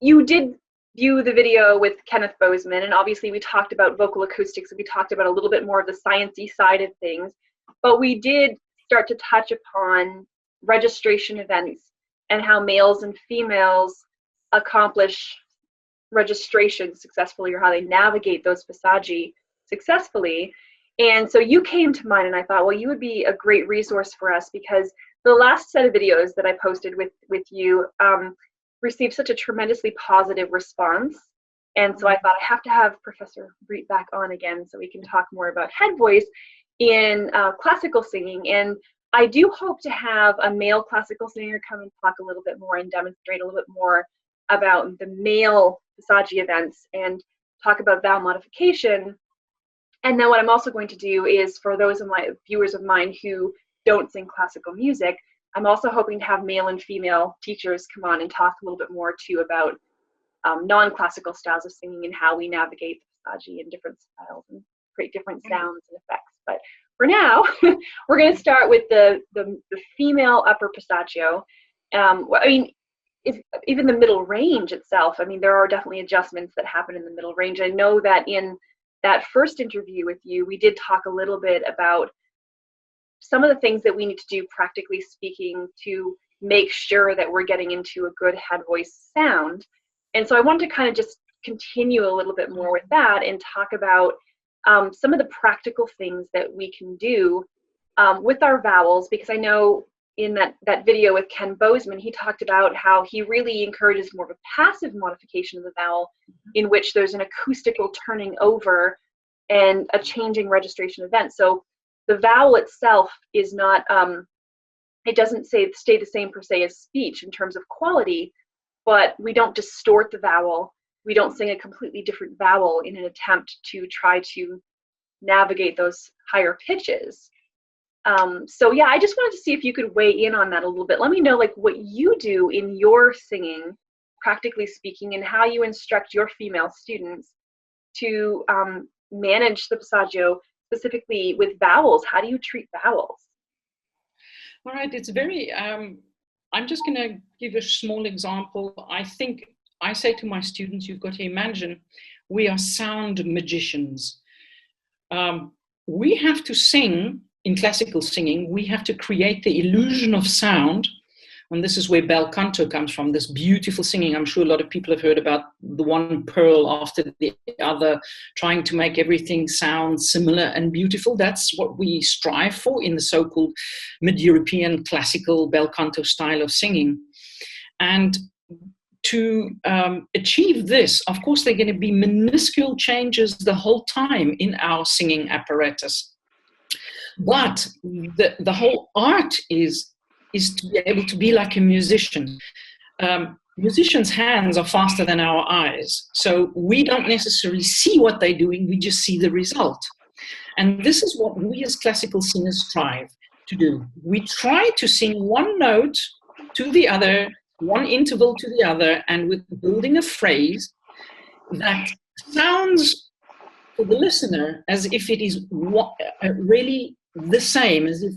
you did view the video with Kenneth Bozeman, and obviously we talked about vocal acoustics, and we talked about a little bit more of the sciencey side of things, but we did start to touch upon registration events and how males and females accomplish registration successfully, or how they navigate those passaggi successfully. And so you came to mind, and I thought, well, you would be a great resource for us, because the last set of videos that I posted with you received such a tremendously positive response. And so I thought I have to have Professor Breedt back on again so we can talk more about head voice in classical singing. And I do hope to have a male classical singer come and talk a little bit more and demonstrate a little bit more about the male passaggi events and talk about vowel modification. And then what I'm also going to do is, for those of my viewers of mine who don't sing classical music, I'm also hoping to have male and female teachers come on and talk a little bit more too about non-classical styles of singing and how we navigate the passaggi in different styles and create different sounds and effects. But for now, we're going to start with the female upper passaggio. I mean, even the middle range itself, I mean, there are definitely adjustments that happen in the middle range. I know that in that first interview with you, we did talk a little bit about some of the things that we need to do, practically speaking, to make sure that we're getting into a good head voice sound. And so I wanted to kind of just continue a little bit more with that and talk about some of the practical things that we can do with our vowels, because I know in that video with Ken Bozeman, he talked about how he really encourages more of a passive modification of the vowel, in which there's an acoustical turning over and a changing registration event. So the vowel itself is not, it doesn't stay the same per se as speech in terms of quality, but we don't distort the vowel. We don't sing a completely different vowel in an attempt to try to navigate those higher pitches. So yeah, I just wanted to see if you could weigh in on that a little bit. Let me know like what you do in your singing, practically speaking, and how you instruct your female students to manage the passaggio, specifically with vowels. How do you treat vowels? All right, it's very, I'm just going to give a small example. I think I say to my students, you've got to imagine we are sound magicians. We have to sing, in classical singing, we have to create the illusion of sound. And this is where bel canto comes from, this beautiful singing. I'm sure a lot of people have heard about the one pearl after the other, trying to make everything sound similar and beautiful. That's what we strive for in the so-called mid-European classical bel canto style of singing. And to achieve this, of course, there are going to be minuscule changes the whole time in our singing apparatus. But the whole art is to be able to be like a musician. Musicians' hands are faster than our eyes, so we don't necessarily see what they're doing, we just see the result. And this is what we as classical singers strive to do. We try to sing one note to the other, one interval to the other, and with building a phrase that sounds for the listener as if it is really the same, as if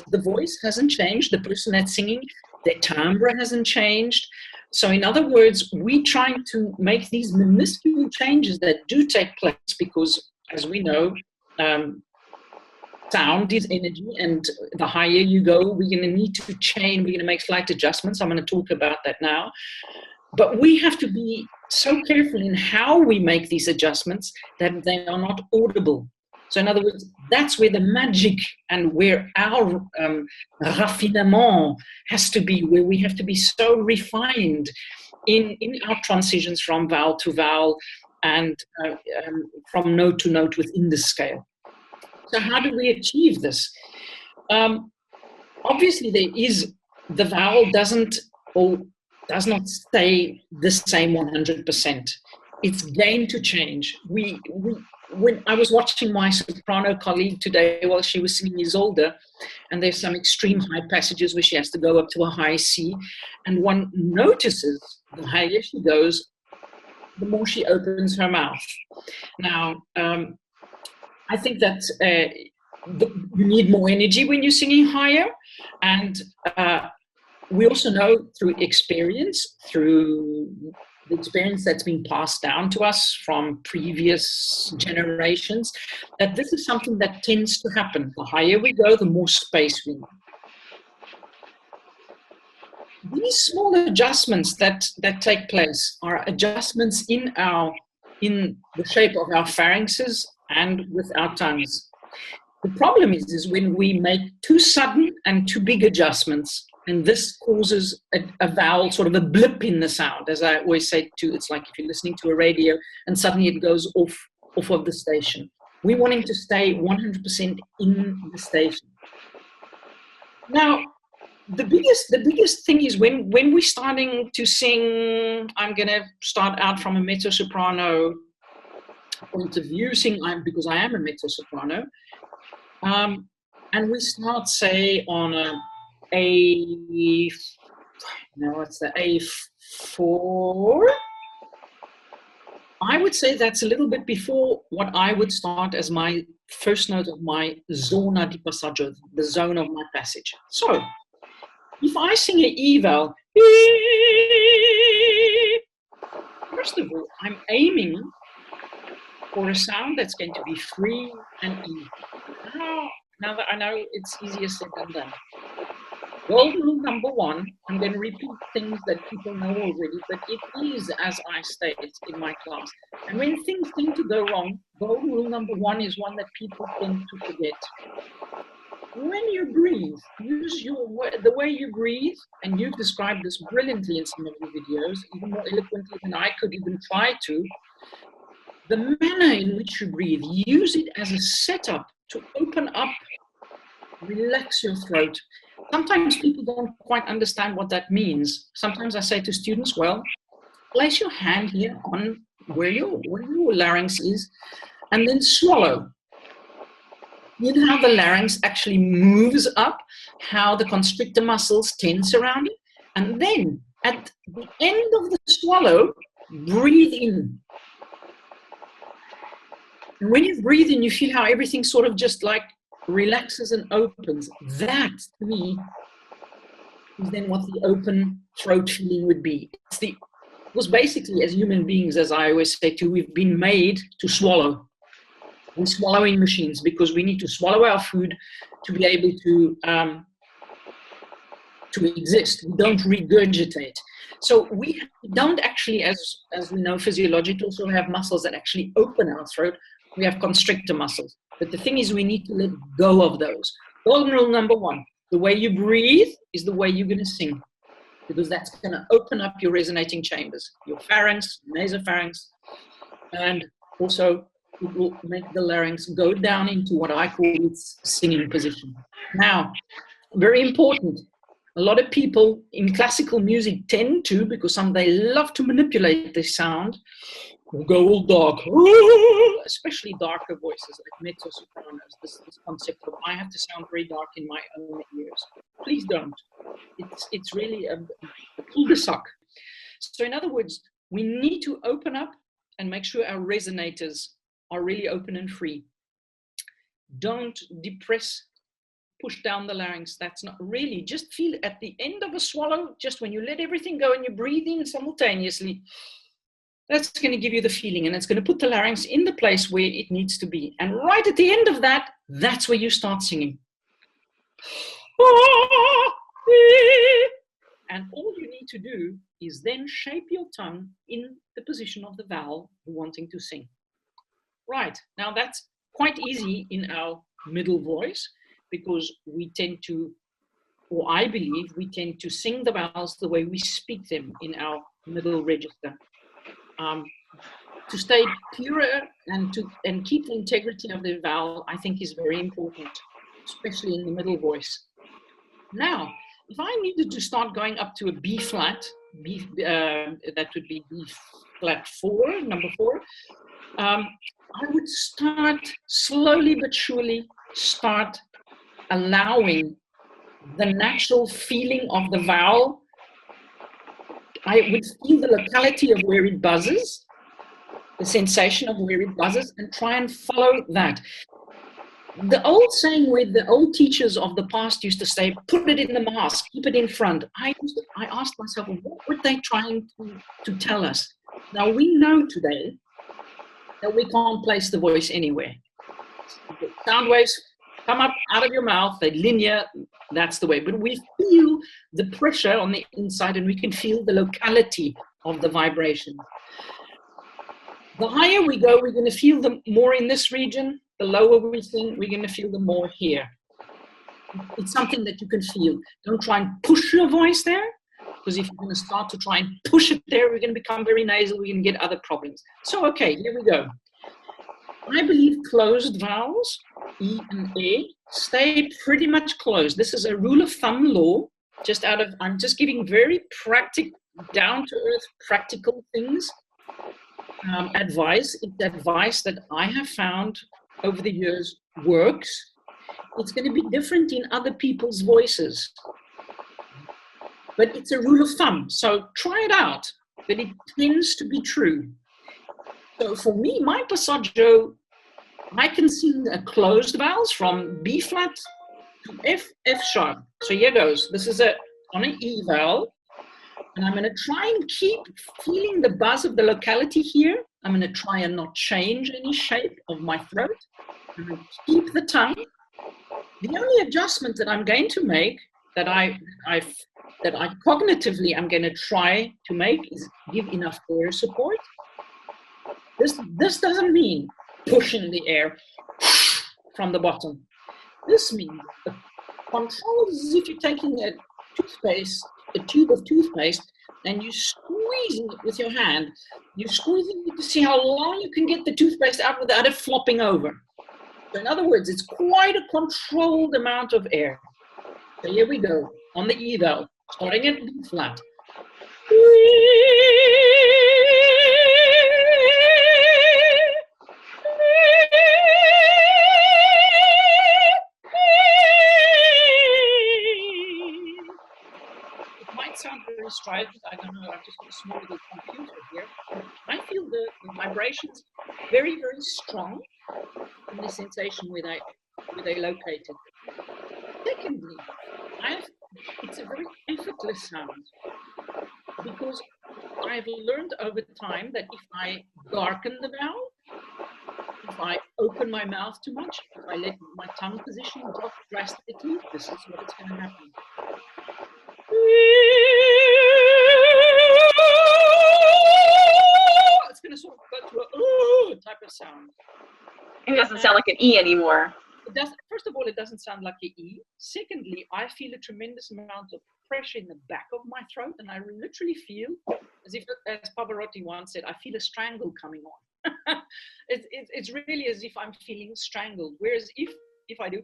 the voice hasn't changed, the person that's singing, their timbre hasn't changed. So in other words, we try to make these minuscule changes that do take place because, as we know, sound is energy, and the higher you go, we're going to need to change, we're going to make slight adjustments. I'm going to talk about that now. But we have to be so careful in how we make these adjustments that they are not audible. So in other words, that's where the magic and where our raffinement has to be, where we have to be so refined in our transitions from vowel to vowel and from note to note within the scale. So how do we achieve this? Obviously, the vowel does not stay the same 100%. It's going to change. When I was watching my soprano colleague today while she was singing Isolde, and there's some extreme high passages where she has to go up to a high C, and one notices the higher she goes, the more she opens her mouth. Now, I think that you need more energy when you're singing higher, and we also know through experience, through the experience that's been passed down to us from previous generations, that this is something that tends to happen. The higher we go, the more space we need. These small adjustments that take place are adjustments in the shape of our pharynxes and with our tongues. The problem is when we make too sudden and too big adjustments, and this causes a vowel, sort of a blip in the sound. As I always say, it's like if you're listening to a radio and suddenly it goes off of the station. We want him to stay 100% in the station. Now, the biggest thing is when we're starting to sing, I'm going to start out from a mezzo-soprano point of view, because I am a mezzo-soprano, and we start, say, on what's the A4? I would say that's a little bit before what I would start as my first note of my zona di passaggio, the zone of my passage. So, if I sing an E vowel, first of all, I'm aiming for a sound that's going to be free and E. Now that I know it's easier said than done. Golden rule number one, I'm going to repeat things that people know already, but it is as I stated in my class. And when things tend to go wrong, golden rule number one is one that people tend to forget. When you breathe, use the way you breathe, and you've described this brilliantly in some of your videos, even more eloquently than I could even try to. The manner in which you breathe, use it as a setup to open up, relax your throat. Sometimes people don't quite understand what that means. Sometimes I say to students, well, place your hand here on where your larynx is, and then swallow. You know how the larynx actually moves up, how the constrictor muscles tense around it, and then at the end of the swallow, breathe in. And when you breathe in, you feel how everything sort of just like relaxes and opens. That, to me, is then what the open throat feeling would be. Because basically, as human beings, as I always say too, we've been made to swallow. We're swallowing machines because we need to swallow our food to be able to exist. We don't regurgitate. So we don't actually, as we know physiologically, also have muscles that actually open our throat. We have constrictor muscles. But the thing is, we need to let go of those. Golden rule number one, the way you breathe is the way you're going to sing, because that's going to open up your resonating chambers, your pharynx, nasopharynx, and also it will make the larynx go down into what I call its singing position. Now, very important, a lot of people in classical music tend to, because they love to manipulate the sound, go all dark, especially darker voices like mezzo-sopranos, this concept of I have to sound very dark in my own ears. Please don't. It's really a cul-de-sac. So in other words, we need to open up and make sure our resonators are really open and free. Don't depress, push down the larynx. That's not really, just feel at the end of a swallow, just when you let everything go and you breathe in simultaneously, that's going to give you the feeling, and it's going to put the larynx in the place where it needs to be. And right at the end of that, that's where you start singing. And all you need to do is then shape your tongue in the position of the vowel you're wanting to sing. Right, now that's quite easy in our middle voice, because we tend to, or I believe, we tend to sing the vowels the way we speak them in our middle register. To stay purer and keep the integrity of the vowel, I think, is very important, especially in the middle voice. Now, if I needed to start going up to a B flat, that would be B flat 4, number 4, I would start slowly but surely start allowing the natural feeling of the vowel. I would feel the locality of where it buzzes, the sensation of where it buzzes, and try and follow that. The old saying where the old teachers of the past used to say, put it in the mask, keep it in front. I asked myself, what were they trying to tell us? Now we know today that we can't place the voice anywhere. The sound waves come up out of your mouth, they're linear, that's the way. But we feel the pressure on the inside and we can feel the locality of the vibration. The higher we go, we're going to feel them more in this region. The lower we sing, we're going to feel them more here. It's something that you can feel. Don't try and push your voice there, because if you're going to start to try and push it there, we're going to become very nasal, we're going to get other problems. So, okay, here we go. I believe closed vowels, E and A, stay pretty much closed. This is a rule of thumb law, I'm just giving very practical, down-to-earth, practical things. Advice. It's advice that I have found over the years works. It's going to be different in other people's voices, but it's a rule of thumb. So try it out, but it tends to be true. So for me, my passaggio, I can sing closed vowels from B flat to F sharp. So here goes. This is on an E vowel. And I'm going to try and keep feeling the buzz of the locality here. I'm going to try and not change any shape of my throat. I'm going to keep the tongue. The only adjustment that I'm going to make, that I cognitively I'm going to try to make, is give enough air support. This doesn't mean pushing the air from the bottom. This means the control is as if you're taking a tube of toothpaste, and you're squeezing it with your hand. You're squeezing it to see how long you can get the toothpaste out without it flopping over. So in other words, it's quite a controlled amount of air. So here we go, on the E vowel, starting at B flat. Sound very strident. I don't know, I've just got a small little computer here. I feel the vibrations very, very strong in the sensation where they located. Secondly, it's a very effortless sound, because I've learned over time that if I darken the vowel, if I open my mouth too much, if I let my tongue position drop drastically, this is what is going to happen. It's going to sort of go to a type of sound. It doesn't sound like an E anymore. It does. First of all, it doesn't sound like an E. Secondly, I feel a tremendous amount of pressure in the back of my throat, and I literally feel as if, as Pavarotti once said, I feel a strangle coming on. It's really as if I'm feeling strangled. Whereas if I do,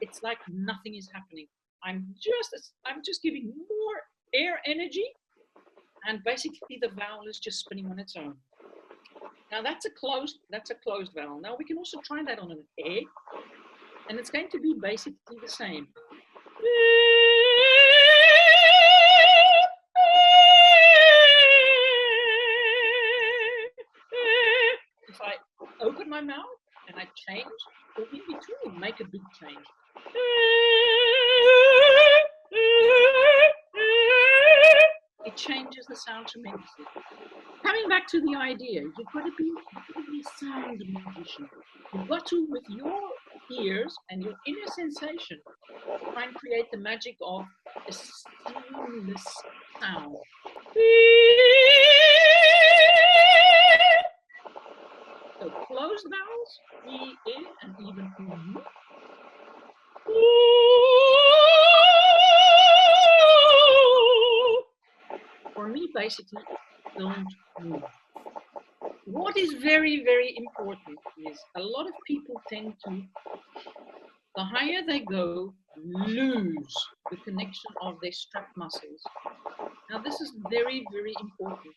it's like nothing is happening. I'm just giving more air energy, and basically the vowel is just spinning on its own. Now that's a closed vowel. Now we can also try that on an A, and it's going to be basically the same. If I open my mouth and I change, or in between make a big change. It changes the sound tremendously. Coming back to the idea, you've got to be a sound magician. You've got to, with your ears and your inner sensation, try and create the magic of a seamless sound. So closed vowels, E, I, and even U. For me, basically, don't move. What is very, very important is a lot of people tend to, the higher they go, lose the connection of their strap muscles. Now, this is very, very important.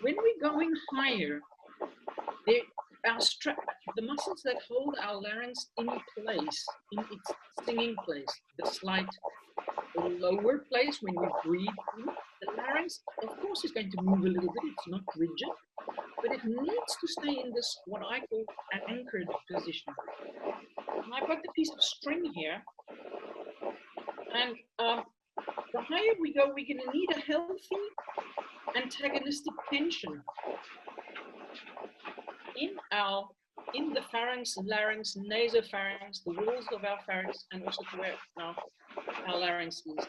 When we're going higher, the muscles that hold our larynx in place, in its singing place, the slight lower place when we breathe, the larynx, of course, is going to move a little bit. It's not rigid, but it needs to stay in this, what I call anchored position. And I've got the piece of string here. And the higher we go, we're going to need a healthy antagonistic tension in the pharynx, larynx, nasopharynx, the walls of our pharynx, and also to where now our larynx is.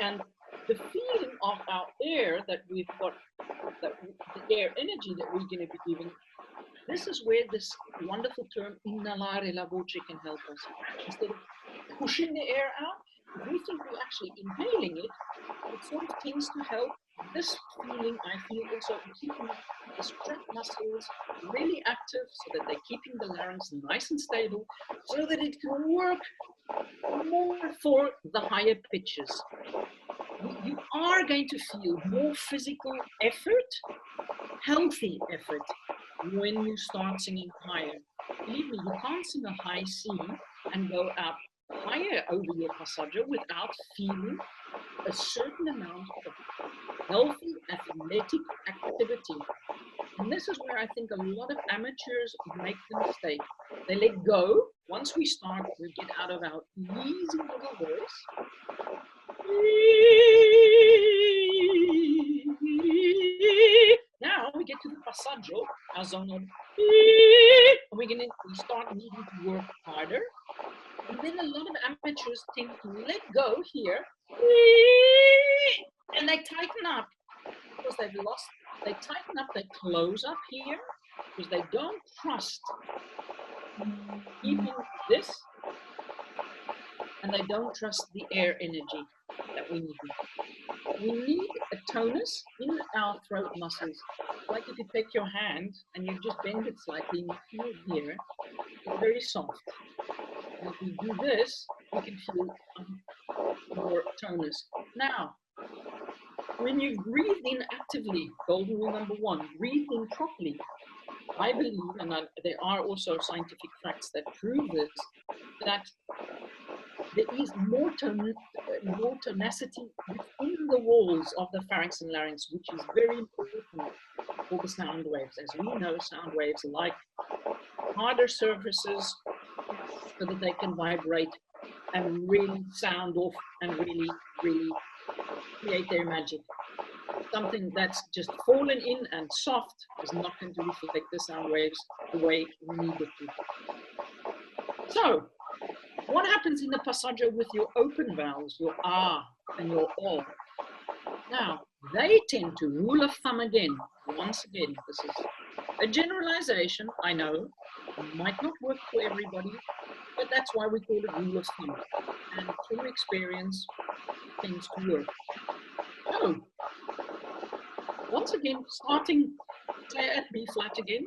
And the feeling of our air that we've got, the air energy that we're going to be giving, this is where this wonderful term inhalare la voce can help us. Instead of pushing the air out, if we think we're actually inhaling it, it sort of tends to help this feeling. I feel also keeping the tract muscles really active so that they're keeping the larynx nice and stable so that it can work more for the higher pitches. You are going to feel more physical effort, healthy effort, when you start singing higher. Believe me, you can't sing a high C and go up higher over your passaggio without feeling a certain amount of healthy athletic activity. And this is where I think a lot of amateurs make the mistake. They let go. Once we start, we get out of our easy little voice. Now we get to the passaggio, our zone of, and we start needing to work harder. And then a lot of amateurs tend to let go here, and they tighten up because they've lost. They tighten up, they close up here because they don't trust keeping this, and they don't trust the air energy that we need. We need a tonus in our throat muscles. Like if you take your hand and you just bend it slightly and you feel here, it's very soft. And if we do this, we can feel more tonus. Now, when you breathe in actively, golden rule number 1, breathe in properly. I believe, and there are also scientific facts that prove this, that there is more tenacity within the walls of the pharynx and larynx, which is very important for the sound waves. As we know, sound waves like harder surfaces so that they can vibrate and really sound off and really, really create their magic. Something that's just fallen in and soft is not going to reflect the sound waves the way we need it to. So, what happens in the passaggio with your open vowels, your ah and your o? Now, they tend to, rule of thumb again, once again, this is a generalization, I know, might not work for everybody, but that's why we call it rule of thumb. And through experience, things to work. So, once again, starting at B flat again,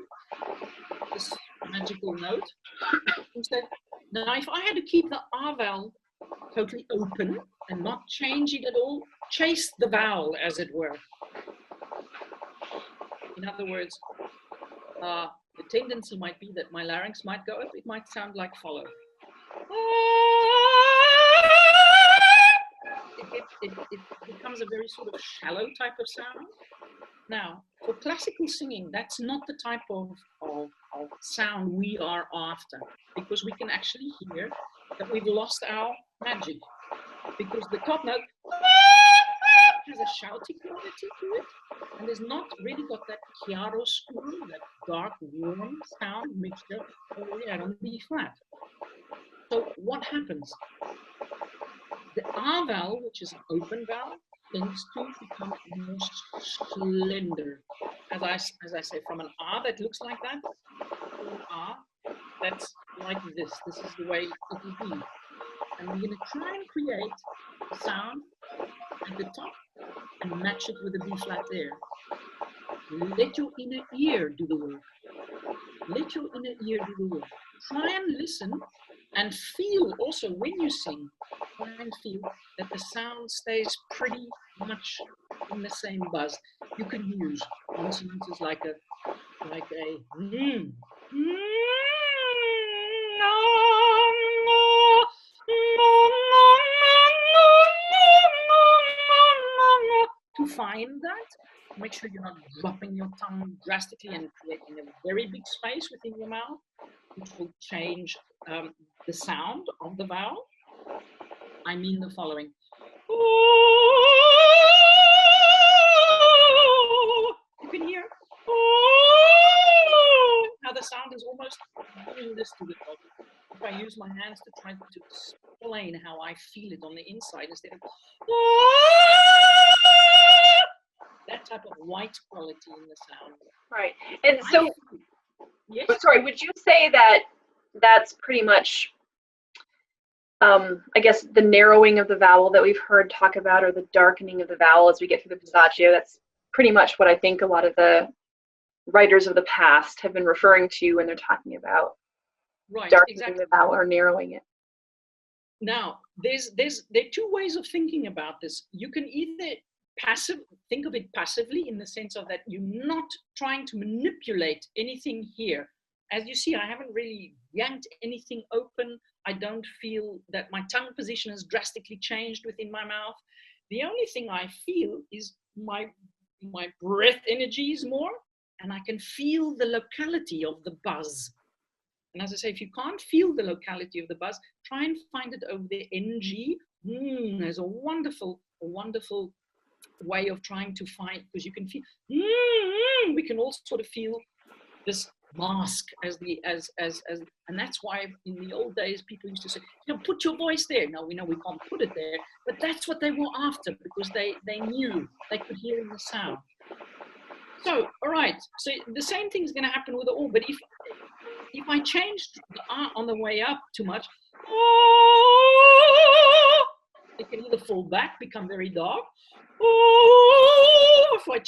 this magical note. Instead, now if I had to keep the R vowel totally open and not change it at all, chase the vowel as it were. In other words, the tendency might be that my larynx might go up, it might sound like follow. It becomes a very sort of shallow type of sound. Now, for classical singing, that's not the type of sound we are after, because we can actually hear that we've lost our magic, because the top note has a shouty quality to it, and there's not really got that chiaroscuro, that dark, warm sound mixture on B flat. So what happens? The R vowel, which is an open vowel, tends to become more slender. As I say, from an R that looks like that, to an R that's like this. This is the way it will be. And we're going to try and create a sound at the top and match it with a B flat there. Let your inner ear do the work. Let your inner ear do the work. Try and listen and feel also when you sing, try and feel that the sound stays pretty much in the same buzz. You can use consonants like a find that. Make sure you're not dropping your tongue drastically and creating a very big space within your mouth, which will change the sound of the vowel. I mean the following. You can hear how the sound is almost doing this to the body. If I use my hands to try to explain how I feel it on the inside instead of that type of white quality in the sound. Right. And so, yes. Sorry, would you say that that's pretty much, I guess, the narrowing of the vowel that we've heard talk about, or the darkening of the vowel as we get through the passaggio? That's pretty much what I think a lot of the writers of the past have been referring to when they're talking about darkening the vowel or narrowing it. Now, there are two ways of thinking about this. You can either think of it passively, in the sense of that you're not trying to manipulate anything here. As you see, I haven't really yanked anything open. I don't feel that my tongue position has drastically changed within my mouth. The only thing I feel is my breath energy is more, and I can feel the locality of the buzz. And as I say, if you can't feel the locality of the buzz, try and find it over the NG. There's a wonderful way of trying to find, because you can feel, we can all sort of feel this mask and that's why in the old days people used to say, put your voice there. Now we know we can't put it there, but that's what they were after, because they knew they could hear in the sound. So, all right, so the same thing is going to happen with the O, but if I change the R on the way up too much, it can either fall back, become very dark, or if I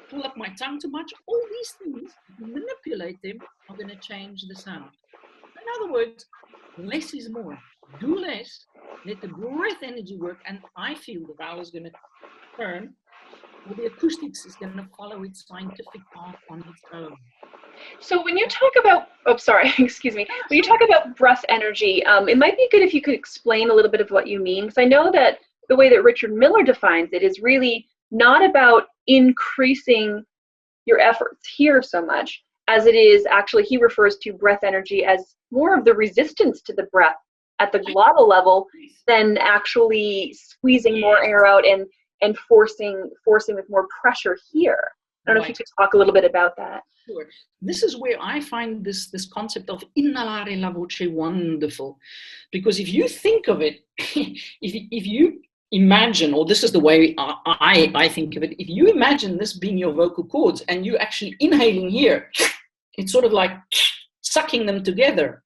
pull up my tongue too much, all these things, manipulate them, are going to change the sound. In other words, less is more. Do less, let the breath energy work, and I feel the vowel is going to turn, or the acoustics is going to follow its scientific path on its own. So when you talk about, excuse me, when you talk about breath energy, it might be good if you could explain a little bit of what you mean, because I know that the way that Richard Miller defines it is really not about increasing your efforts here so much as it is actually, he refers to breath energy as more of the resistance to the breath at the glottal level than actually squeezing more air out and forcing with more pressure here. I don't know if you could talk a little bit about that. Sure. This is where I find this concept of inhalare la voce wonderful, because if you think of it, if you imagine, or this is the way I think of it, if you imagine this being your vocal cords and you actually inhaling here, it's sort of like sucking them together.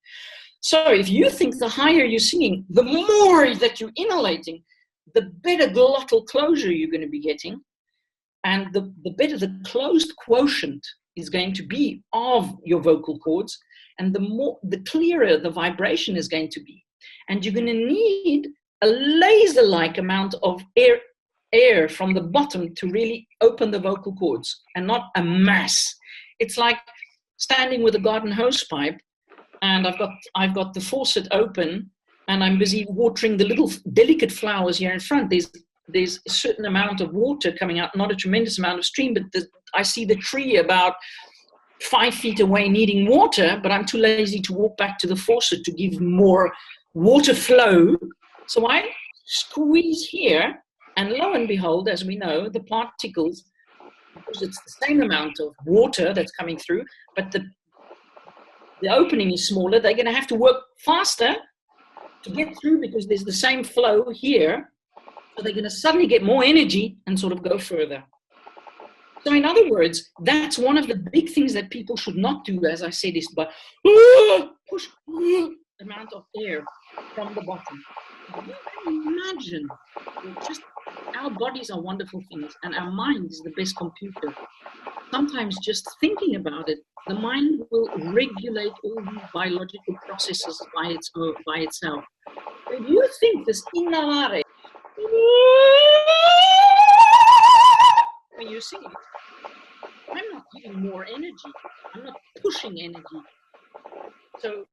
So if you think the higher you're singing, the more that you're inhalating, the better glottal closure you're going to be getting, and the better the closed quotient is going to be of your vocal cords, and the clearer the vibration is going to be. And you're going to need a laser-like amount of air from the bottom to really open the vocal cords, and not a mass. It's like standing with a garden hose pipe, and I've got the faucet open, and I'm busy watering the little delicate flowers here in front. There's a certain amount of water coming out, not a tremendous amount of stream, but I see the tree about 5 feet away needing water, but I'm too lazy to walk back to the faucet to give more water flow. So I squeeze here, and lo and behold, as we know, the particles, because it's the same amount of water that's coming through, but the opening is smaller, they're going to have to work faster to get through, because there's the same flow here. So they're going to suddenly get more energy and sort of go further. So in other words, that's one of the big things that people should not do, as I said, is but push the amount of air from the bottom. You can imagine, just our bodies are wonderful things, and our mind is the best computer. Sometimes just thinking about it, the mind will regulate all these biological processes by itself. If you think this inhalare, when you sing it, I'm not giving more energy. I'm not pushing energy. So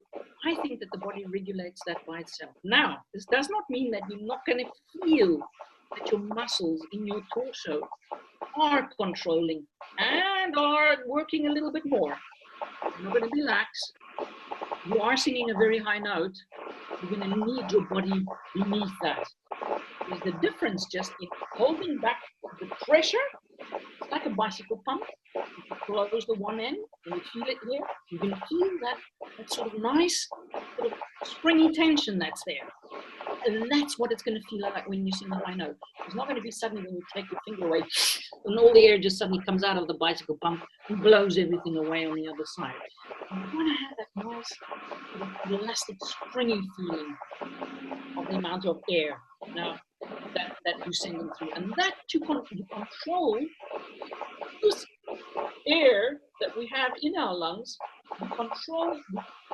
I think that the body regulates that by itself. Now, this does not mean that you're not going to feel that your muscles in your torso are controlling and are working a little bit more. You're not going to relax. You are singing a very high note. You're going to need your body beneath that. There's the difference just in holding back the pressure. It's like a bicycle pump. If you close the one end and you feel it here, you're going to feel that sort of nice, sort of springy tension that's there. And that's what it's going to feel like when you sing a high note. It's not going to be suddenly when you take your finger away and all the air just suddenly comes out of the bicycle pump and blows everything away on the other side. You want to have that nice, sort of elastic, springy feeling of the amount of air now that you're sending through. And that you control this air that we have in our lungs, you control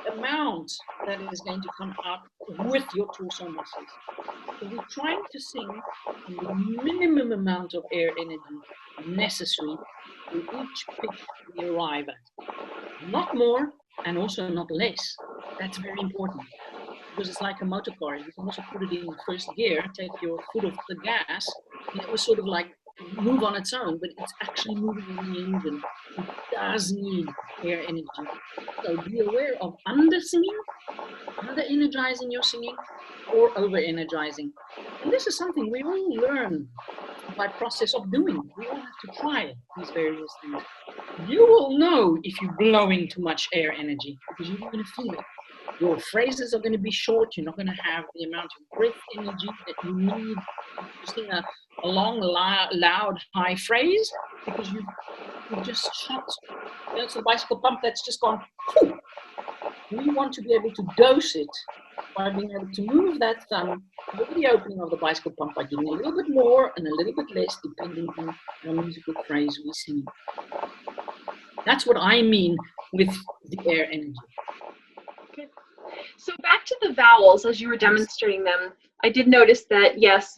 the amount that is going to come out with your torso muscles. So we're trying to sing the minimum amount of air energy necessary for each pitch we arrive at. Not more and also not less. That's very important. Because it's like a motor car. You can also put it in first gear, take your foot off the gas, and it was sort of like move on its own, but it's actually moving on the engine. It does need air energy. So be aware of under-singing, under-energizing your singing, or over-energizing. And this is something we all learn by process of doing. We all have to try these various things. You will know if you're blowing too much air energy, because you're going to feel it. Your phrases are going to be short. You're not going to have the amount of breath energy that you need to sing a long, loud, high phrase, because you've just shot. That's the bicycle pump that's just gone. Whew. We want to be able to dose it by being able to move that thumb over the opening of the bicycle pump by giving a little bit more and a little bit less, depending on the musical phrase we sing. That's what I mean with the air energy. Okay. So back to the vowels, as you were demonstrating them, I did notice that, yes,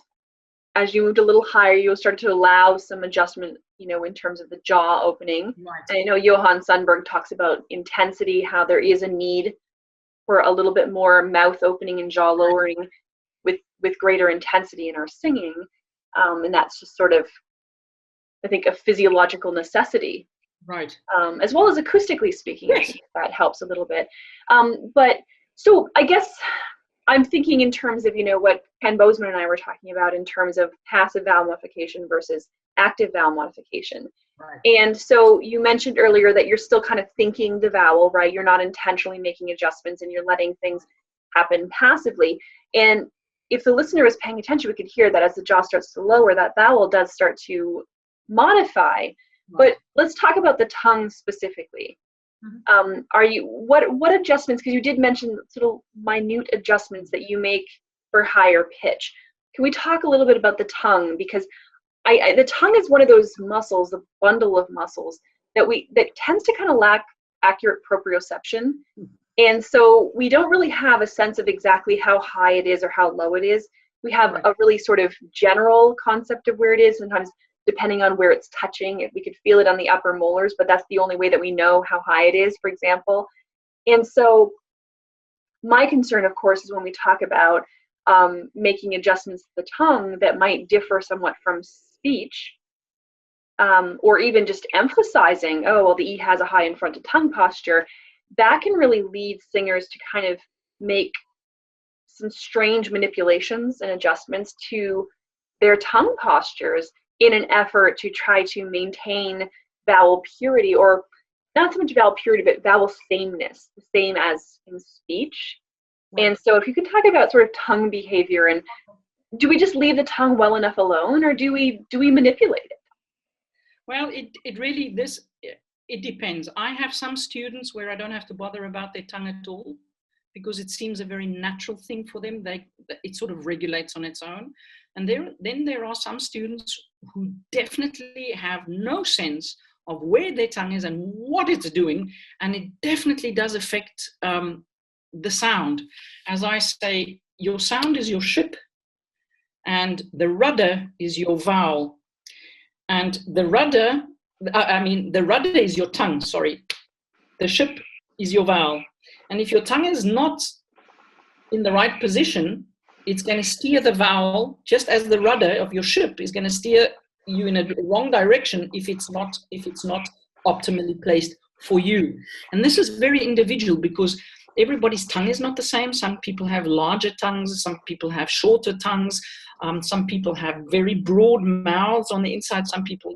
as you moved a little higher, you started to allow some adjustment, you know, in terms of the jaw opening. Right. And I know Johan Sundberg talks about intensity, how there is a need for a little bit more mouth opening and jaw lowering with greater intensity in our singing. And that's just sort of, I think, a physiological necessity. Right. As well as acoustically speaking, Yes. I think that helps a little bit. But so I guess I'm thinking in terms of, you know, what Ken Bozeman and I were talking about in terms of passive vowel modification versus active vowel modification. Right. And so you mentioned earlier that you're still kind of thinking the vowel, right? You're not intentionally making adjustments and you're letting things happen passively. And if the listener was paying attention, we could hear that as the jaw starts to lower, that vowel does start to modify. But let's talk about the tongue specifically. What adjustments, because you did mention sort of minute adjustments that you make for higher pitch. Can we talk a little bit about the tongue? Because the tongue is one of those muscles, the bundle of muscles that tends to kind of lack accurate proprioception. And so we don't really have a sense of exactly how high it is or how low it is. We have a really sort of general concept of where it is. Sometimes depending on where it's touching, we could feel it on the upper molars, but that's the only way that we know how high it is, for example. And so my concern, of course, is when we talk about making adjustments to the tongue that might differ somewhat from speech, or even just emphasizing, oh, well, the E has a high in front of tongue posture, that can really lead singers to kind of make some strange manipulations and adjustments to their tongue postures in an effort to try to maintain vowel purity, or not so much vowel purity, but vowel sameness, the same as in speech. And so if you can talk about sort of tongue behavior, and do we just leave the tongue well enough alone, or do we manipulate it? Well, it really, it depends. I have some students where I don't have to bother about their tongue at all, because it seems a very natural thing for them. It sort of regulates on its own. And then there are some students who definitely have no sense of where their tongue is and what it's doing. And it definitely does affect the sound. As I say, your sound is your ship, and the rudder is your vowel. And the rudder is your tongue, sorry. The ship is your vowel. And if your tongue is not in the right position, it's going to steer the vowel just as the rudder of your ship is going to steer you in a wrong direction if it's not optimally placed for you. And this is very individual because everybody's tongue is not the same. Some people have larger tongues, some people have shorter tongues, some people have very broad mouths on the inside, some people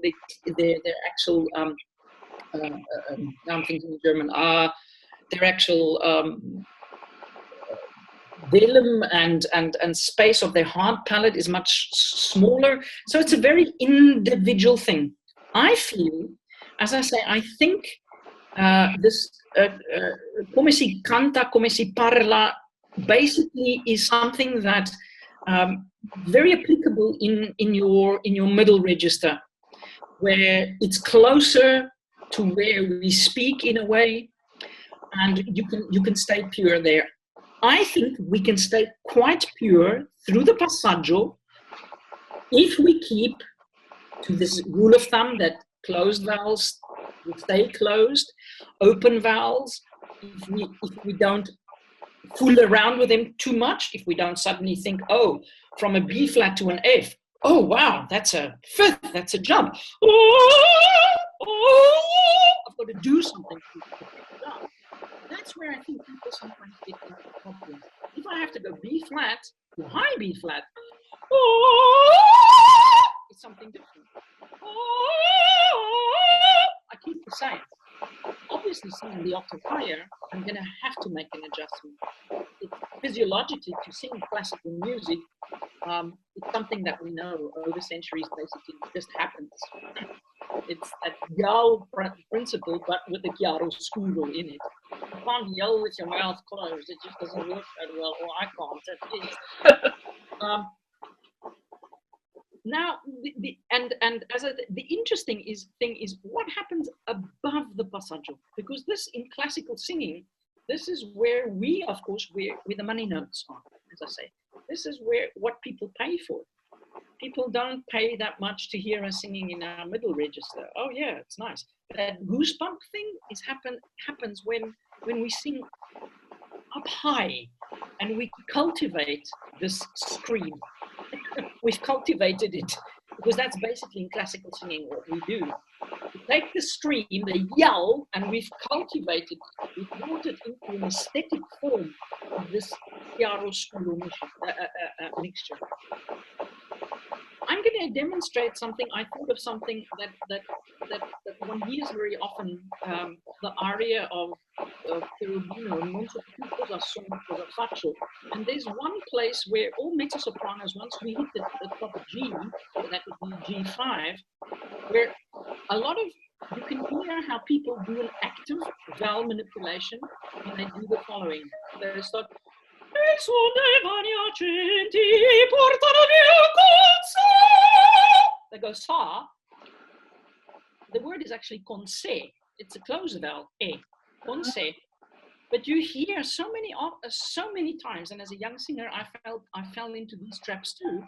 their actual now I'm thinking in German, their actual velum and space of their hard palate is much smaller. So it's a very individual thing. I feel, as I say, I think this come si canta, come si parla basically is something that very applicable in your middle register, where it's closer to where we speak in a way, and you can stay pure there. I think we can stay quite pure through the passaggio if we keep to this rule of thumb that closed vowels will stay closed, open vowels, if we don't fool around with them too much, if we don't suddenly think, oh, from a B flat to an F, oh wow, that's a fifth, that's a jump. I've got to do something to pick it up. That's where I think people sometimes get into problems. If I have to go B flat to high B flat, it's something different. I keep the same. Obviously, singing the octave higher, I'm going to have to make an adjustment. It's physiologically, to sing classical music, it's something that we know over centuries basically just happens. It's that yell principle, but with the chiaroscuro in it. You can't yell with your mouth closed. It just doesn't work that well, or I can't at least. Now, the interesting thing is what happens above the passaggio, because this in classical singing, this is where we, of course, where the money notes are, as I say. This is where what people pay for. People don't pay that much to hear us singing in our middle register. Oh yeah, it's nice. But that goosebump thing happens when we sing up high and we cultivate this scream. We've cultivated it because that's basically in classical singing what we do. We take the scream, the yell, and we've cultivated, we've brought it into an aesthetic form of this chiaroscuro mixture. I'm going to demonstrate something. I thought of something that one hears very often, the aria of Cherubino, non so più cosa sono, cosa faccio. And there's one place where all mezzo-sopranos, once we hit the top G, that would be G5, where a lot of, you can hear how people do an active vowel manipulation when they do the following. They start, they go sa. The word is actually con se. It's a closed vowel, e, con se. But you hear so many times, and as a young singer, I fell into these traps too,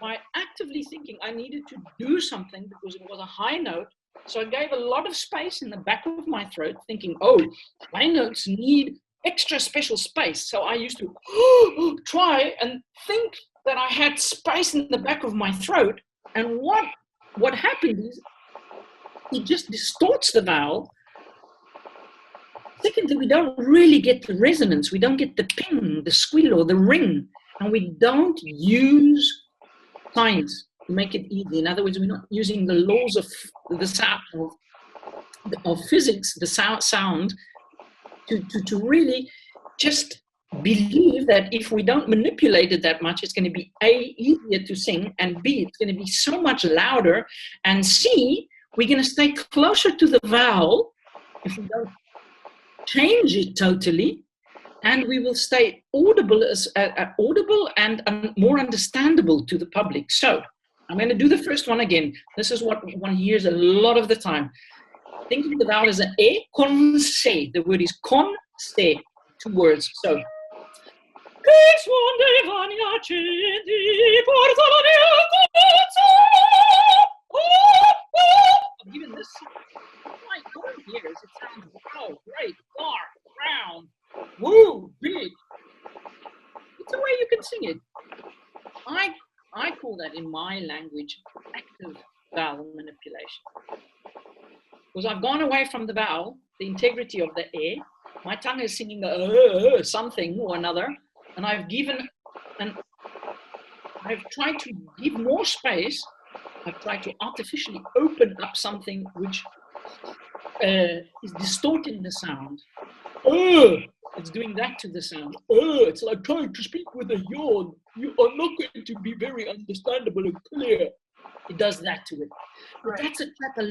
by actively thinking I needed to do something because it was a high note. So I gave a lot of space in the back of my throat, thinking, oh, high notes need extra special space. So I used to try and think that I had space in the back of my throat. And what happened is it just distorts the vowel. Secondly, we don't really get the resonance. We don't get the ping, the squeal, or the ring. And we don't use science to make it easy. In other words, we're not using the laws of the sound, of physics, the sound, to really just believe that if we don't manipulate it that much, it's going to be A, easier to sing, and B, it's going to be so much louder, and C, we're going to stay closer to the vowel if we don't change it totally, and we will stay audible and more understandable to the public. So I'm going to do the first one again. This is what one hears a lot of the time. Think of the vowel as an E con se. The word is con se, 2 words. So I'm giving this quite no ears. It sounds wow, great, far, round, woo, big. It's a way you can sing it. that in my language active vowel manipulation. Because I've gone away from the vowel, the integrity of the air. My tongue is singing something or another, and I've tried to give more space. I've tried to artificially open up something which is distorting the sound. It's doing that to the sound. It's like trying to speak with a yawn. You are not going to be very understandable and clear. It does that to it. But that's a trap a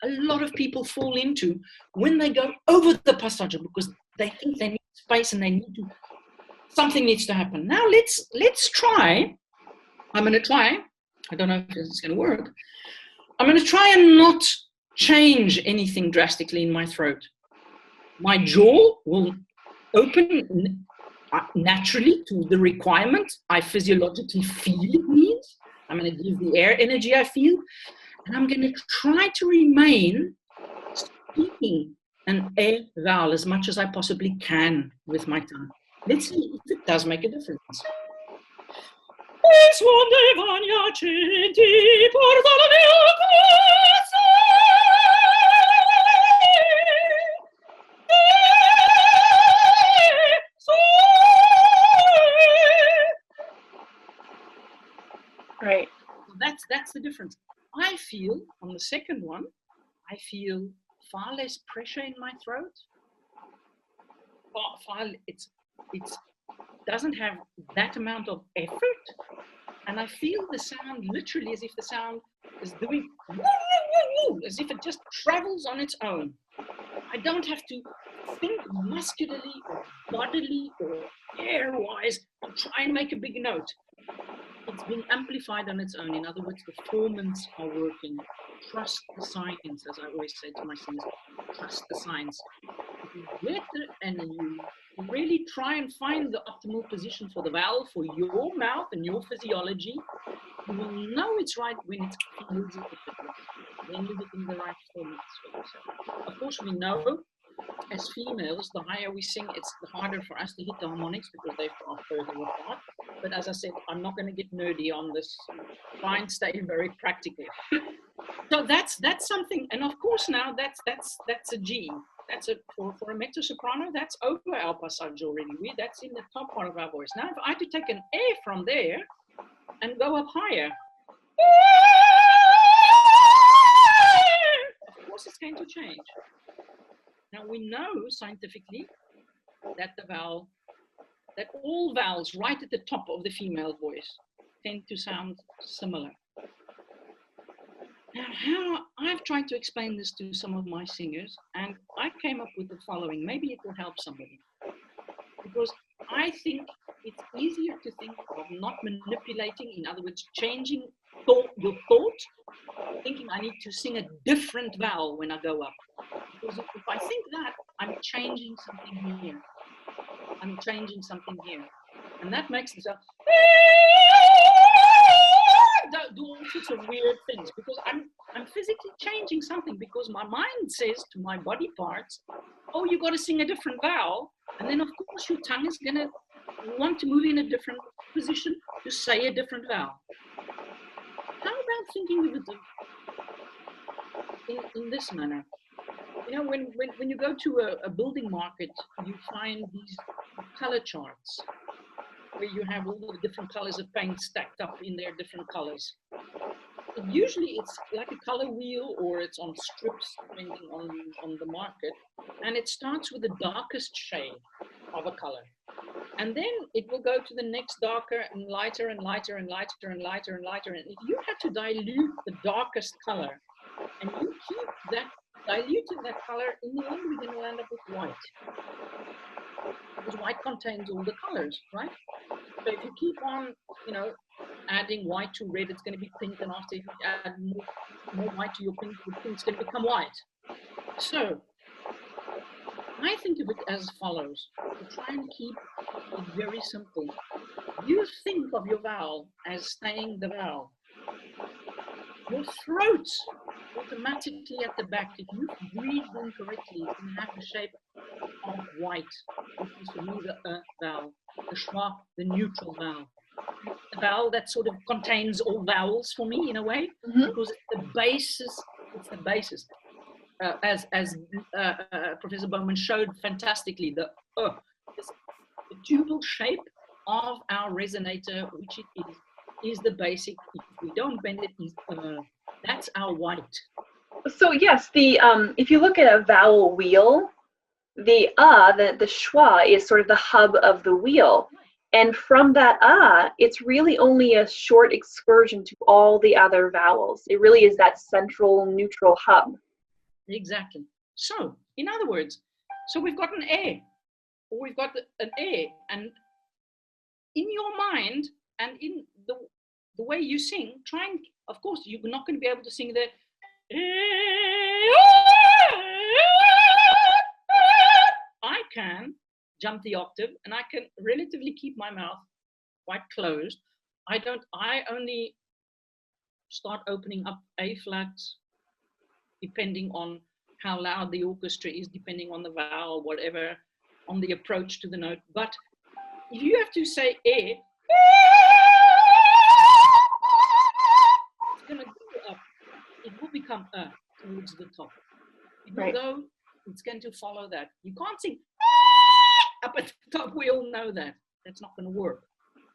lot of people fall into when they go over the passaggio, because they think they need space and they need to, something needs to happen. Now let's try. I'm going to try. I don't know if this is going to work. I'm going to try and not change anything drastically in my throat. My jaw will open naturally to the requirement I physiologically feel it needs. I'm going to give the air energy I feel, and I'm going to try to remain speaking an air vowel as much as I possibly can with my tongue. Let's see if it does make a difference. Right. That's the difference. I feel on the second one, I feel far less pressure in my throat. It doesn't have that amount of effort, and I feel the sound literally as if the sound is doing as if it just travels on its own. I don't have to think muscularly or bodily or air-wise and try and make a big note. It's being amplified on its own. In other words, the formants are working. Trust the science, as I always say to my students. Trust the science. If you get it and you really try and find the optimal position for the vowel for your mouth and your physiology, you will know it's right when it feels it. When you're getting the right formants for yourself. Of course, we know as females, the higher we sing, it's harder for us to hit the harmonics because they are further apart. But as I said, I'm not going to get nerdy on this. Try and stay very practical. So that's something, and of course now that's a G. That's for a mezzo-soprano. That's over our passaggio already. That's in the top part of our voice. Now, if I had to take an A from there and go up higher, of course it's going to change. Now we know scientifically that that all vowels right at the top of the female voice tend to sound similar. Now, how I've tried to explain this to some of my singers, and I came up with the following. Maybe it will help somebody. Because I think it's easier to think of not manipulating, in other words, changing your thought, thinking I need to sing a different vowel when I go up. Because if I think that, I'm changing something here. I'm changing something here. And that makes it do all sorts of weird things, because I'm physically changing something, because my mind says to my body parts, oh, you got to sing a different vowel, and then of course your tongue is going to want to move in a different position to say a different vowel. How about thinking of it in this manner? You know, when you go to a building market, you find these color charts where you have all the different colors of paint stacked up in their different colors. Usually it's like a color wheel, or it's on strips depending on the market, and it starts with the darkest shade of a color, and then it will go to the next darker and lighter and lighter and lighter and lighter and lighter. And if you had to dilute the darkest color and you keep that diluting that color, in the end we're going to end up with white, because white contains all the colors, right? So if you keep on, you know, adding white to red, it's going to be pink, and after if you add more white to your pink, it's going to become white. So I think of it as follows, to try and keep it very simple. You think of your vowel as staying the vowel. Your throat automatically at the back, if you breathe in correctly, it's going to have the shape of white, which is for me the vowel, the schwa, the neutral vowel. a vowel that sort of contains all vowels for me in a way, because it's the basis. It's the basis. As Professor Bowman showed fantastically, the tubal shape of our resonator, which it is the basic. If we don't bend it, that's our white. So yes, the if you look at a vowel wheel, the schwa is sort of the hub of the wheel. And from that it's really only a short excursion to all the other vowels. It really is that central neutral hub. Exactly. So, in other words, so we've got an A, or we've got an A, and in your mind and in the way you sing, try and, of course, you're not going to be able to sing the I can jump the octave, and I can relatively keep my mouth quite closed. I only start opening up A flats depending on how loud the orchestra is, depending on the vowel, whatever, on the approach to the note. But if you have to say A, it's going to go up. It will become A towards the top. It will go, it's going to follow that. You can't sing up at the top. We all know that. That's not going to work,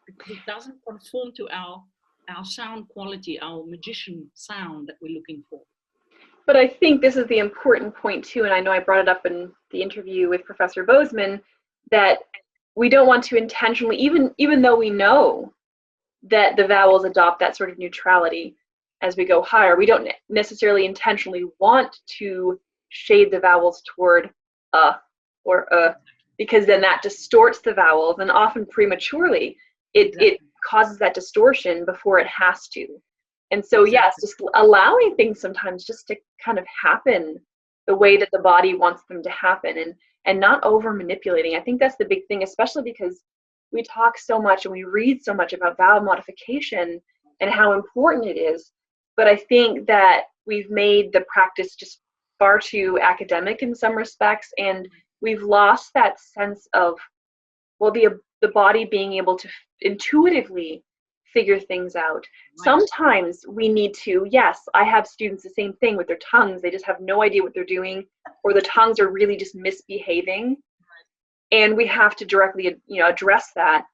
because it doesn't conform to our sound quality, our magician sound that we're looking for. But I think this is the important point too, and I know I brought it up in the interview with Professor Bozeman, that we don't want to intentionally, even though we know that the vowels adopt that sort of neutrality as we go higher, we don't necessarily intentionally want to shade the vowels toward or because then that distorts the vowels, and often prematurely it causes that distortion before it has to. And so yes, just allowing things sometimes just to kind of happen the way that the body wants them to happen, and not over manipulating. I think that's the big thing, especially because we talk so much and we read so much about vowel modification and how important it is. But I think that we've made the practice just far too academic in some respects, and we've lost that sense of, well, the body being able to intuitively figure things out. Right. Sometimes we need to, yes, I have students the same thing with their tongues. They just have no idea what they're doing, or the tongues are really just misbehaving. Right. And we have to directly, address that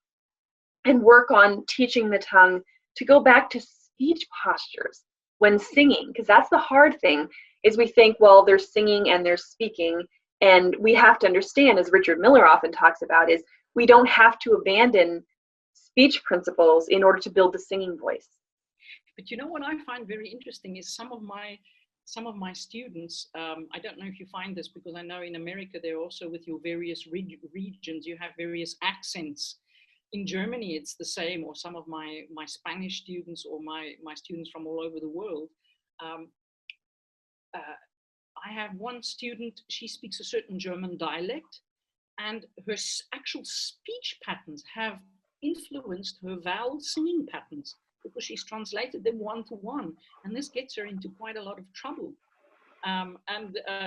and work on teaching the tongue to go back to speech postures when singing, because that's the hard thing, is we think, well, they're singing and they're speaking, and we have to understand, as Richard Miller often talks about, is we don't have to abandon speech principles in order to build the singing voice. But you know what I find very interesting is some of my students, I don't know if you find this, because I know in America they're also with your various regions, you have various accents. In Germany it's the same, or some of my Spanish students, or my students from all over the world. I have one student, she speaks a certain German dialect, and her actual speech patterns have influenced her vowel singing patterns, because she's translated them one-to-one, and this gets her into quite a lot of trouble.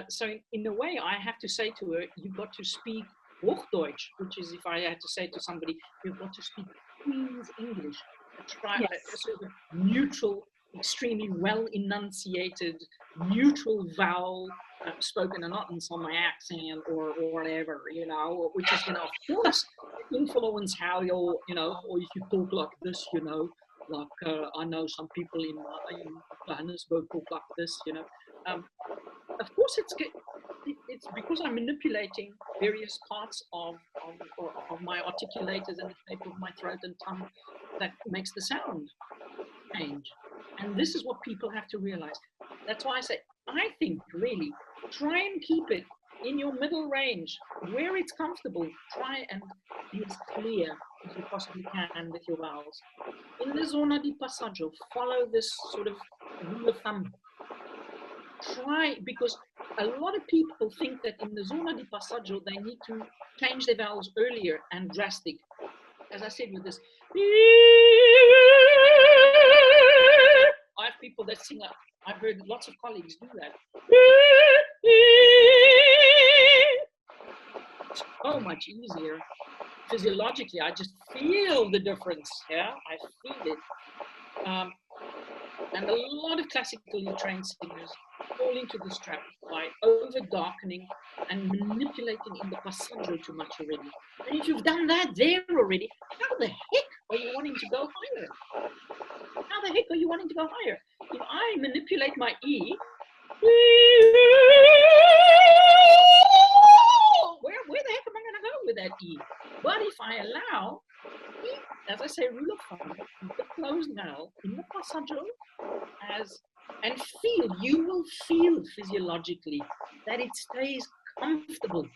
So in a way, I have to say to her, you've got to speak Hochdeutsch, which is, if I had to say to somebody, you've got to speak Queen's English, a sort of neutral, extremely well enunciated, neutral vowel spoken, and not in some accent or whatever, which is going to, of course, influence how you'll, or if you talk like this, like I know some people in Johannesburg talk like this, Of course, it's because I'm manipulating various parts of my articulators and the shape of my throat and tongue that makes the sound change. And this is what people have to realize. That's why I say, I think really, try and keep it in your middle range, where it's comfortable. Try and be as clear as you possibly can with your vowels. In the zona di passaggio, follow this sort of rule of thumb. Try, because a lot of people think that in the zona di passaggio, they need to change their vowels earlier and drastic. As I said with this, I have people that sing like, I've heard lots of colleagues do that. So much easier physiologically, I just feel the difference. Yeah, I feel it. And a lot of classically trained singers fall into this trap by over-darkening and manipulating in the passaggio too much already. And if you've done that there already, how the heck are you wanting to go higher? How the heck are you wanting to go higher? If I manipulate my E, where the heck am I going to go with that E? But if I allow, as I say, rule of thumb, the closed valve in the passaggio and feel, you will feel physiologically that it stays comfortable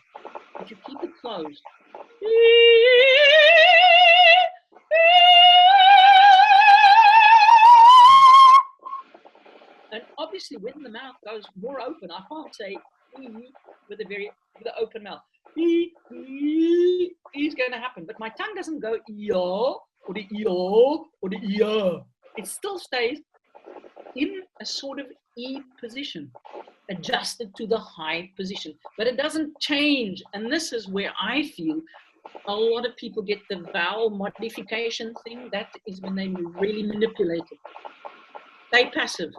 if you keep it closed. And obviously when the mouth goes more open, I can't say with an open mouth. Is going to happen, but my tongue doesn't go ya or the ya or the ya. It still stays in a sort of E position, adjusted to the high position, but it doesn't change. And this is where I feel a lot of people get the vowel modification thing. That is when they really manipulate it. Stay passive,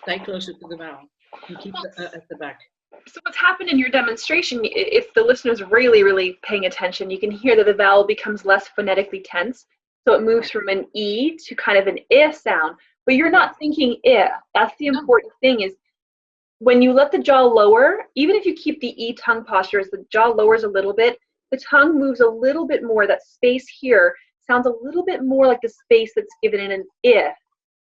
stay closer to the vowel, and keep at the back. So what's happened in your demonstration, if the listener's really, really paying attention, you can hear that the vowel becomes less phonetically tense. So it moves from an E to kind of an I sound, but you're not thinking I. That's the important thing, is when you let the jaw lower, even if you keep the E tongue posture, as the jaw lowers a little bit, the tongue moves a little bit more. That space here sounds a little bit more like the space that's given in an I.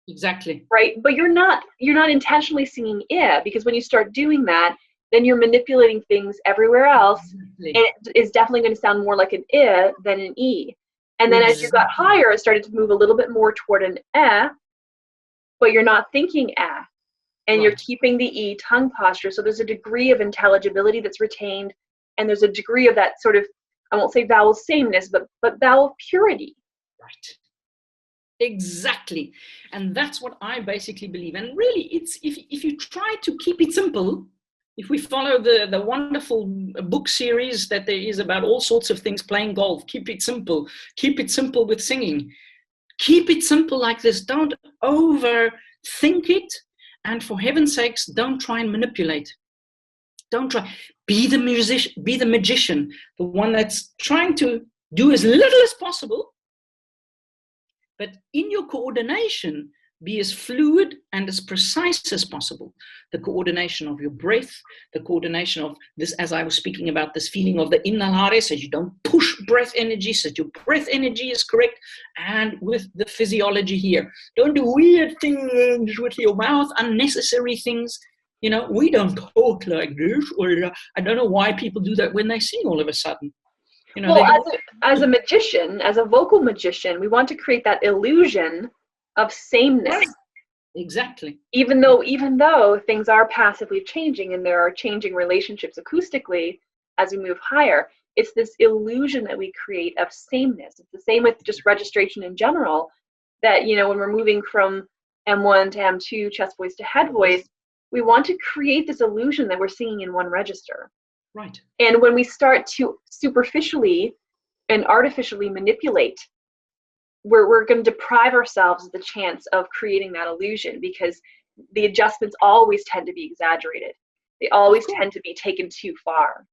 Exactly. Right? But you're not intentionally singing I, because when you start doing that, then you're manipulating things everywhere else, and it is definitely going to sound more like an I than an E. And then as you got higher, it started to move a little bit more toward an but you're not thinking and you're keeping the E tongue posture. So there's a degree of intelligibility that's retained, and there's a degree of that sort of, I won't say vowel sameness, but vowel purity. Right. Exactly. And that's what I basically believe. And really, it's if you try to keep it simple, if we follow the wonderful book series that there is about all sorts of things, playing golf, keep it simple with singing. Keep it simple like this. Don't overthink it. And for heaven's sakes, don't try and manipulate. Don't try. Be the musician, be the magician, the one that's trying to do as little as possible. But in your coordination, be as fluid and as precise as possible. The coordination of your breath, the coordination of this, as I was speaking about, this feeling of the inhalare, so you don't push breath energy, so your breath energy is correct, and with the physiology here. Don't do weird things with your mouth, unnecessary things. You know, we don't talk like this, or I don't know why people do that when they sing all of a sudden. You know, well, as a magician, as a vocal magician, we want to create that illusion of sameness. Right. Exactly. Even though things are passively changing and there are changing relationships acoustically as we move higher, it's this illusion that we create of sameness. It's the same with just registration in general, that, you know, when we're moving from M1 to M2, chest voice to head voice, we want to create this illusion that we're singing in one register. Right. And when we start to superficially and artificially manipulate, we're going to deprive ourselves of the chance of creating that illusion, because the adjustments always tend to be exaggerated. They always tend to be taken too far.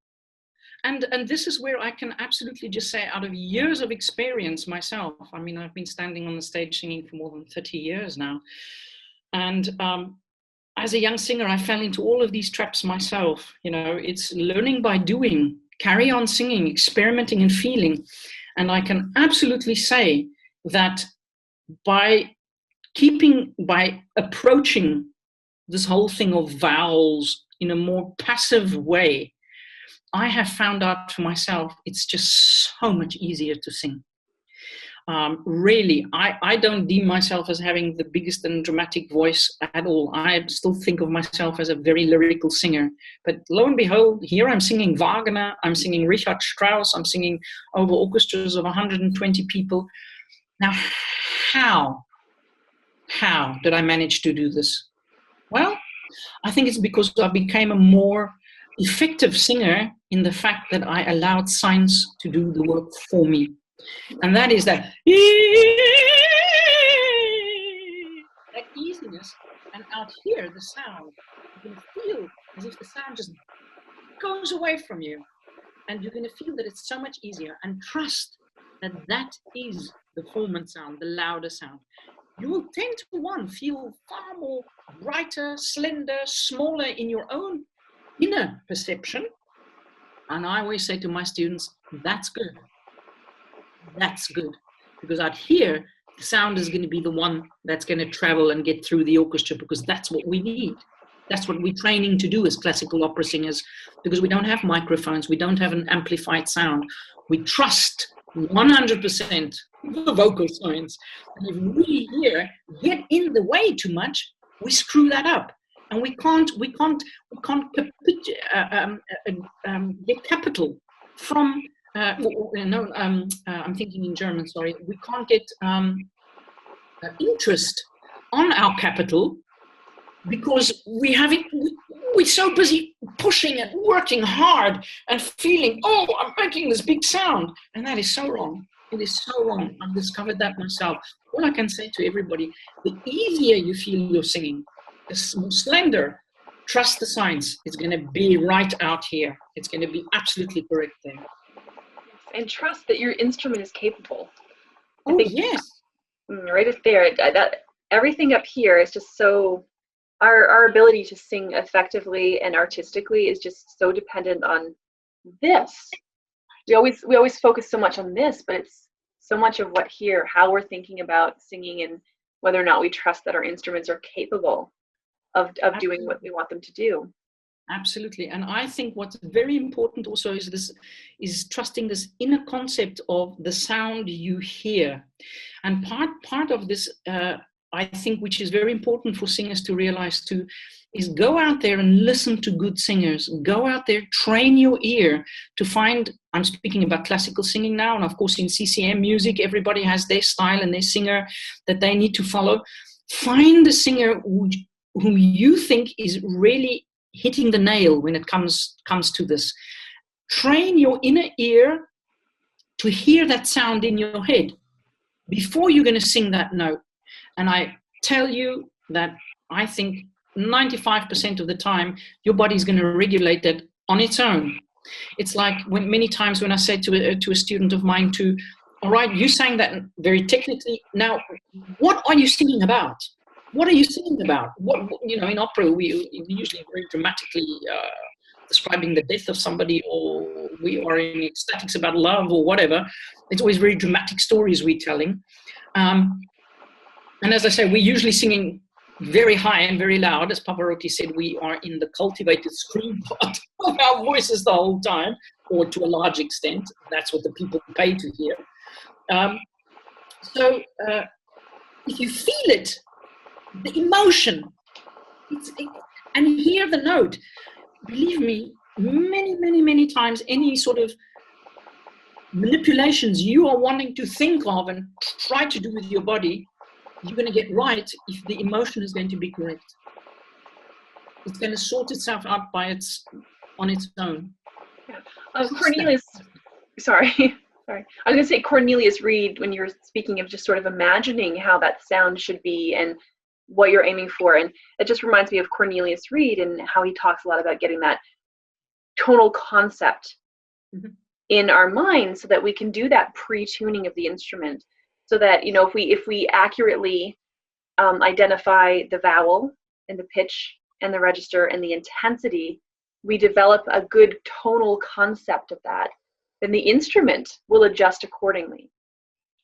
And this is where I can absolutely just say, out of years of experience myself, I mean, I've been standing on the stage singing for more than 30 years now. And as a young singer, I fell into all of these traps myself. You know, it's learning by doing, carry on singing, experimenting and feeling. And I can absolutely say that by approaching this whole thing of vowels in a more passive way, I have found out for myself, it's just so much easier to sing. Really, I don't deem myself as having the biggest and dramatic voice at all. I still think of myself as a very lyrical singer. But lo and behold, here I'm singing Wagner, I'm singing Richard Strauss, I'm singing over orchestras of 120 people. Now, how did I manage to do this? Well, I think it's because I became a more effective singer in the fact that I allowed science to do the work for me. And that is that easiness. And out here, the sound, you're going to feel as if the sound just goes away from you. And you're going to feel that it's so much easier, and trust that that is the formant sound, the louder sound. You will 10 to 1 feel far more brighter, slender, smaller in your own inner perception. And I always say to my students, that's good. That's good. Because out here, the sound is going to be the one that's going to travel and get through the orchestra, because that's what we need. That's what we're training to do as classical opera singers, because we don't have microphones, we don't have an amplified sound. We trust 100% the vocal science. And if we here get in the way too much, we screw that up. And we can't get capital from, I'm thinking in German, sorry. We can't get interest on our capital, because we're so busy pushing and working hard and feeling, oh, I'm making this big sound. And that is so wrong. It is so wrong. I've discovered that myself. All I can say to everybody, the easier you feel you're singing, the more slender, trust the science. It's going to be right out here. It's going to be absolutely correct there. And trust that your instrument is capable. Oh, yes. Right up there. Everything up here is just so... Our ability to sing effectively and artistically is just so dependent on this. We always focus so much on this, but it's so much of what here, how we're thinking about singing, and whether or not we trust that our instruments are capable of doing what we want them to do. Absolutely. And I think what's very important also is trusting this inner concept of the sound you hear. And part of this, I think, which is very important for singers to realize too, is go out there and listen to good singers. Go out there, train your ear to find, I'm speaking about classical singing now, and of course in CCM music, everybody has their style and their singer that they need to follow. Find the singer whom you think is really hitting the nail when it comes to this. Train your inner ear to hear that sound in your head before you're going to sing that note. And I tell you that I think 95% of the time, your body's going to regulate that on its own. It's like many times when I say to a student of mine all right, you sang that very technically. Now, what are you singing about? What are you singing about? In opera, we usually very dramatically describing the death of somebody, or we are in ecstatics about love or whatever. It's always very dramatic stories we're telling. And as I say, we're usually singing very high and very loud. As Pavarotti said, we are in the cultivated scream part of our voices the whole time, or to a large extent. That's what the people pay to hear. So if you feel it, the emotion, and hear the note, believe me, many times, any sort of manipulations you are wanting to think of and try to do with your body, you're going to get right if the emotion is going to be correct. It's going to sort itself out on its own. Yeah. Cornelius, sorry. I was going to say Cornelius Reed, when you were speaking of just sort of imagining how that sound should be and what you're aiming for, and it just reminds me of Cornelius Reed and how he talks a lot about getting that tonal concept in our mind so that we can do that pre-tuning of the instrument. So that, if we accurately identify the vowel and the pitch and the register and the intensity, we develop a good tonal concept of that, then the instrument will adjust accordingly.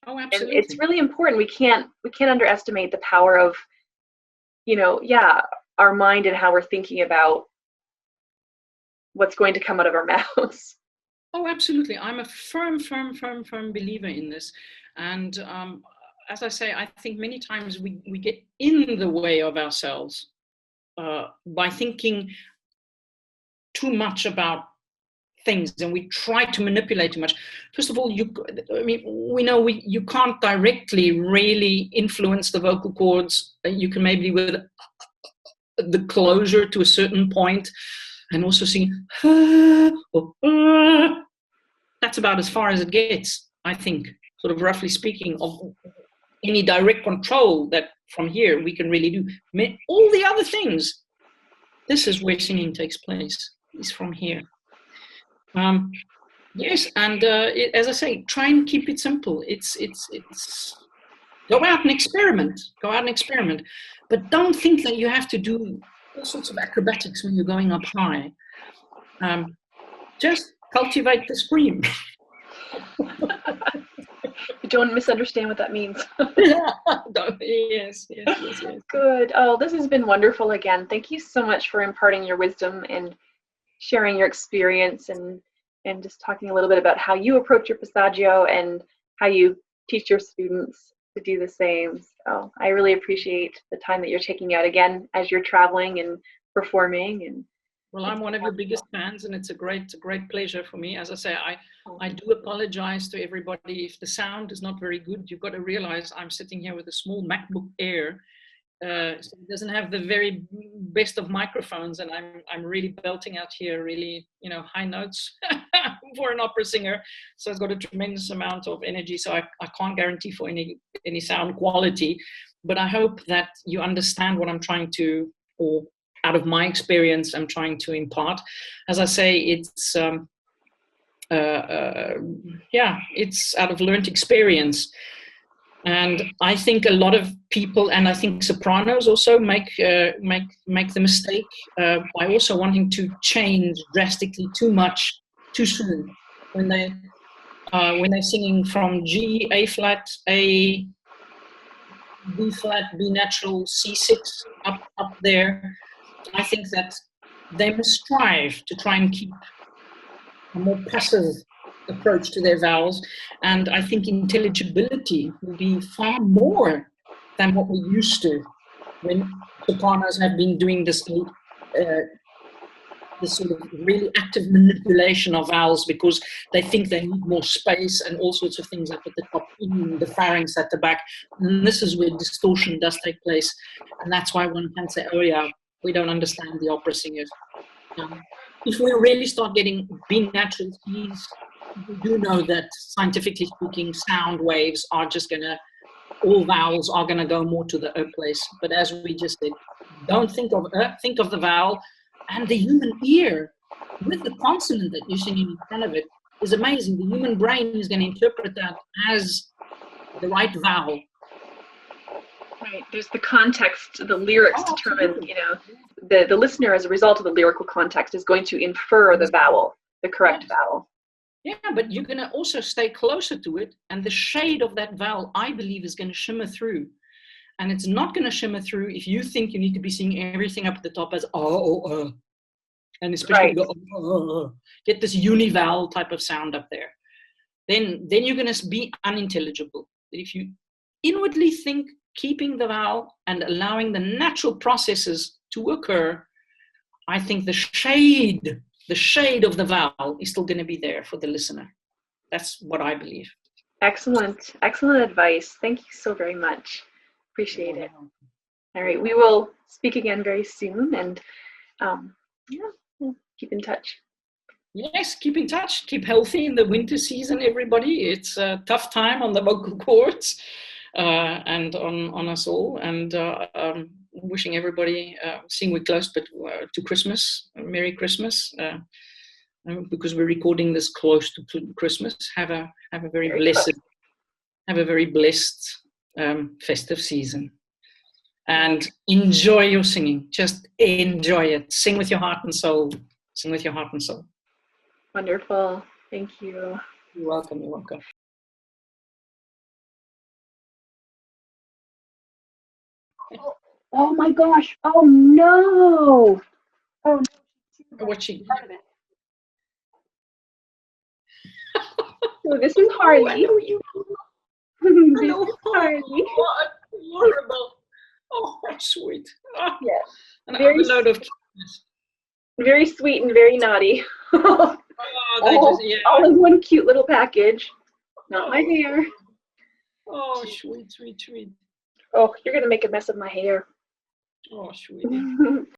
Oh, absolutely. And it's really important. We can't underestimate the power of, our mind and how we're thinking about what's going to come out of our mouths. Oh, absolutely. I'm a firm believer in this. And as I say, I think many times we get in the way of ourselves by thinking too much about things, and we try to manipulate too much. First of all, we know you can't directly really influence the vocal cords. You can maybe with the closure to a certain point, and also singing. That's about as far as it gets, I think, sort of roughly speaking, of any direct control that from here we can really do. All the other things, this is where singing takes place, is from here. Yes, and as I say, try and keep it simple. It's go out and experiment. Go out and experiment, but don't think that you have to do all sorts of acrobatics when you're going up high. Just cultivate the scream. Don't misunderstand what that means. Yes. Good. Oh, this has been wonderful again. Thank you so much for imparting your wisdom and sharing your experience and just talking a little bit about how you approach your passaggio and how you teach your students to do the same. So I really appreciate the time that you're taking out again as you're traveling and performing. And well, I'm one of your biggest fans, and it's a great pleasure for me. As I say, I do apologize to everybody if the sound is not very good. You've got to realize I'm sitting here with a small MacBook Air. So it doesn't have the very best of microphones, and I'm really belting out here really, high notes for an opera singer. So it's got a tremendous amount of energy. So I can't guarantee for any sound quality, but I hope that you understand what I'm trying to, or out of my experience, I'm trying to impart. As I say, it's it's out of learned experience. And I think a lot of people, and I think sopranos also make the mistake by also wanting to change drastically too much too soon when they're singing from G, A flat, A, B flat, B natural, C6 up there. I think that they must strive to try and keep a more passive approach to their vowels, and I think intelligibility will be far more than what we used to when sopranos have been doing this sort of really active manipulation of vowels because they think they need more space and all sorts of things up at the top, in the pharynx at the back, and this is where distortion does take place, and that's why one can say, oh yeah, we don't understand the opera singers. If we really start getting B natural keys, we do know that scientifically speaking, sound waves are just all vowels are gonna go more to the place. But as we just did, don't think of think of the vowel, and the human ear with the consonant that you're singing in front of it is amazing. The human brain is gonna interpret that as the right vowel. Right, there's the context, the lyrics determine, the listener as a result of the lyrical context is going to infer the vowel, the correct vowel. Yeah, but you're going to also stay closer to it, and the shade of that vowel, I believe, is going to shimmer through. And it's not going to shimmer through if you think you need to be singing everything up at the top as and especially get this univowel type of sound up there. Then you're going to be unintelligible. If you inwardly think, keeping the vowel and allowing the natural processes to occur, I think the shade of the vowel is still going to be there for the listener. That's what I believe. Excellent advice. Thank you so very much. Appreciate it. All right, we will speak again very soon, and we'll keep in touch. Yes, keep in touch. Keep healthy in the winter season, everybody. It's a tough time on the vocal cords and on us all. And wishing everybody, seeing we're close, but to Christmas, Merry Christmas, because we're recording this close to Christmas. Have a very blessed festive season, and enjoy your singing. Just enjoy it. Sing with your heart and soul. Sing with your heart and soul. Wonderful. Thank you. You're welcome. You're welcome. Oh my gosh. Oh no. Oh no. What's she? So this is Harley. I know you. This is Harley. Oh, horrible. Oh, sweet. Oh. Yeah. And I have a load of very sweet and very naughty. All in one cute little package. Not my hair. Oh, sweet. Oh, you're gonna make a mess of my hair. Oh, sweetie.